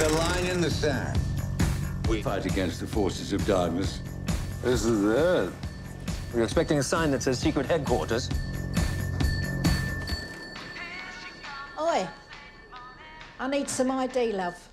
a line in the sand. We fight against the forces of darkness. This is it. We're expecting a sign that says secret headquarters. Oi. I need some ID, love.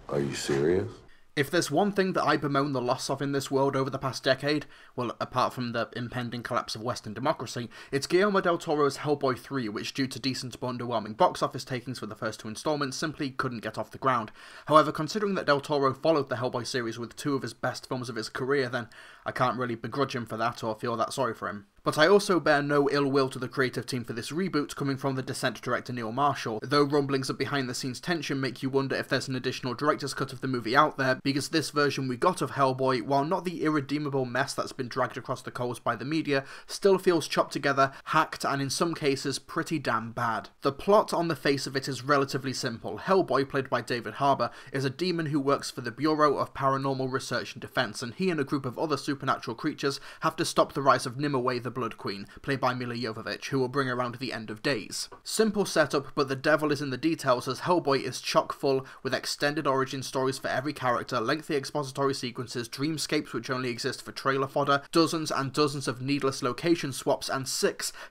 Are you serious? If there's one thing that I bemoan the loss of in this world over the past decade, well, apart from the impending collapse of Western democracy, it's Guillermo del Toro's Hellboy 3, which due to decent but underwhelming box office takings for the first two installments, simply couldn't get off the ground. However, considering that del Toro followed the Hellboy series with two of his best films of his career, then I can't really begrudge him for that or feel that sorry for him. But I also bear no ill will to the creative team for this reboot, coming from the Descent director Neil Marshall, though rumblings of behind-the-scenes tension make you wonder if there's an additional director's cut of the movie out there, because this version we got of Hellboy, while not the irredeemable mess that's been dragged across the coals by the media, still feels chopped together, hacked, and in some cases pretty damn bad. The plot on the face of it is relatively simple. Hellboy, played by David Harbour, is a demon who works for the Bureau of Paranormal Research and Defense, and he and a group of other supernatural creatures have to stop the rise of Nimue the Blood Queen, played by Mila Jovovich, who will bring around the end of days. Simple setup, but the devil is in the details, as Hellboy is chock full with extended origin stories for every character, lengthy expository sequences, dreamscapes which only exist for trailer fodder, dozens and dozens of needless location swaps, and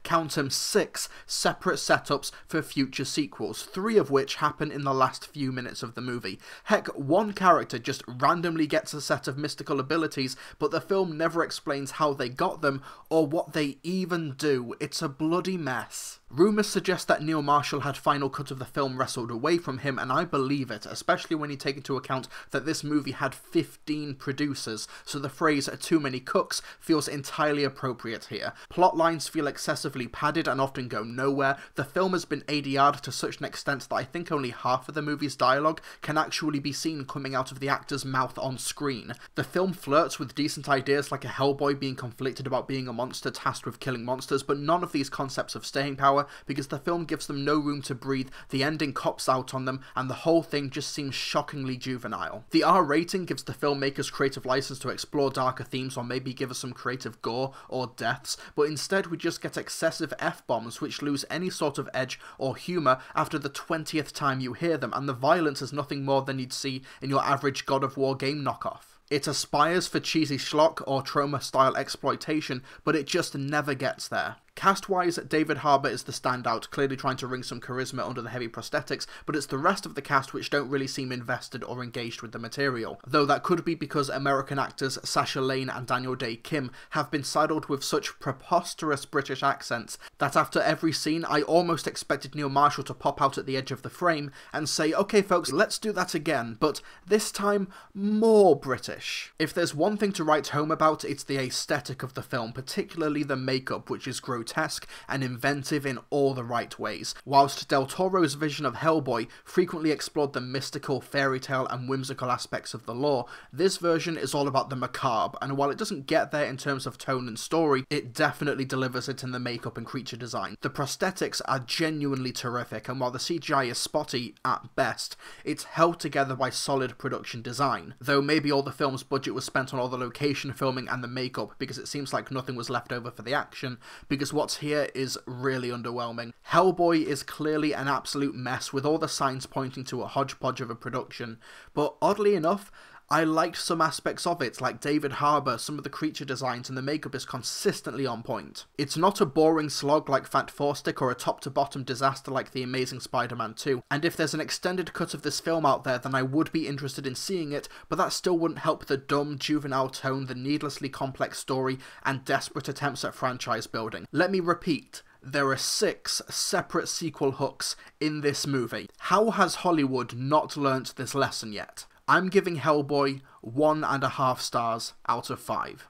count 'em, 6 separate setups for future sequels, 3 of which happen in the last few minutes of the movie. Heck, one character just randomly gets a set of mystical abilities, but the film never explains how they got them or what they even do. It's a bloody mess. Rumours suggest that Neil Marshall had final cut of the film wrestled away from him, and I believe it, especially when you take into account that this movie had 15 producers, so the phrase "too many cooks" feels entirely appropriate here. Plot lines feel excessively padded and often go nowhere. The film has been ADR'd to such an extent that I think only half of the movie's dialogue can actually be seen coming out of the actor's mouth on screen. The film flirts with decent ideas like a Hellboy being conflicted about being a monster tasked with killing monsters, but none of these concepts have staying power because the film gives them no room to breathe, the ending cops out on them, and the whole thing just seems shockingly juvenile. The R rating gives the filmmakers creative license to explore darker themes or maybe give us some creative gore or deaths, but instead we just get excessive F-bombs which lose any sort of edge or humour after the 20th time you hear them, and the violence is nothing more than you'd see in your average God of War game knockoff. It aspires for cheesy schlock or trauma-style exploitation, but it just never gets there. Cast-wise, David Harbour is the standout, clearly trying to wring some charisma under the heavy prosthetics, but it's the rest of the cast which don't really seem invested or engaged with the material. Though that could be because American actors Sasha Lane and Daniel Day-Kim have been saddled with such preposterous British accents that after every scene I almost expected Neil Marshall to pop out at the edge of the frame and say, "Okay folks, let's do that again, but this time more British." If there's one thing to write home about, it's the aesthetic of the film, particularly the makeup, which is grotesque and inventive in all the right ways. Whilst Del Toro's vision of Hellboy frequently explored the mystical, fairy tale and whimsical aspects of the lore, this version is all about the macabre, and while it doesn't get there in terms of tone and story, it definitely delivers it in the makeup and creature design. The prosthetics are genuinely terrific, and while the CGI is spotty at best, it's held together by solid production design, though maybe all the film's budget was spent on all the location filming and the makeup, because it seems like nothing was left over for the action, because what's here is really underwhelming. Hellboy is clearly an absolute mess, with all the signs pointing to a hodgepodge of a production, but oddly enough, I liked some aspects of it, like David Harbour, some of the creature designs, and the makeup is consistently on point. It's not a boring slog like Fat Four Stick or a top-to-bottom disaster like The Amazing Spider-Man 2, and if there's an extended cut of this film out there, then I would be interested in seeing it, but that still wouldn't help the dumb, juvenile tone, the needlessly complex story, and desperate attempts at franchise building. Let me repeat. There are 6 separate sequel hooks in this movie. How has Hollywood not learnt this lesson yet? I'm giving Hellboy 1.5 stars out of 5.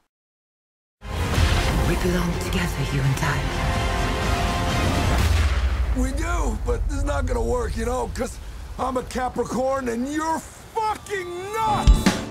We belong together, you and I. We do, but this is not gonna work, you know, because I'm a Capricorn and you're fucking nuts!